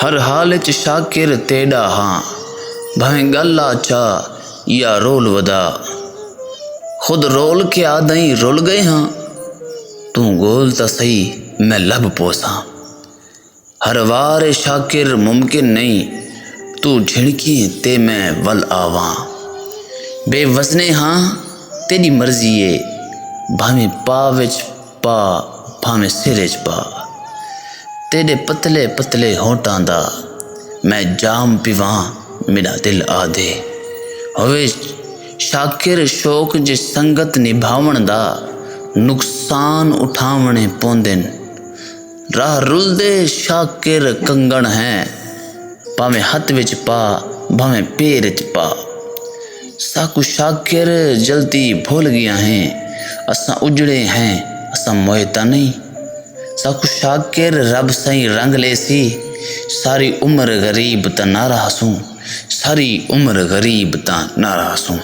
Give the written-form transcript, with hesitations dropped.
हर हाल च शाकिर तेड़ा हाँ, भावें गल आचा या रोल वदा। खुद रोल के आदई रुल गए हाँ, तू गोल तो सही मैं लब पोसा। हर वार शाकिर मुमकिन नहीं, तू झिड़की ते मैं वल आवा। बेवजने हाँ तेरी मर्जी है, भावें पा विच पा भावें सिर च पा। तेरे पतले पतले होठां दा मैं जाम पीवा, मेरा दिल आदे। होवे शाकिर शौक जे संगत निभावण दा, नुकसान उठावणे पौंदेन। राह रुलदे शाकिर कंगण है, भावें हथ विच पा भावें पैर च पा। साकू शाकिर जल्दी भूल गया हैं, असां उजड़े हैं असां मोयता नहीं। साकू शाकिर रब सही रंग लेसी, सारी उम्र गरीब ता ना रहसूं, सारी उम्र गरीब ता ना रहसूं।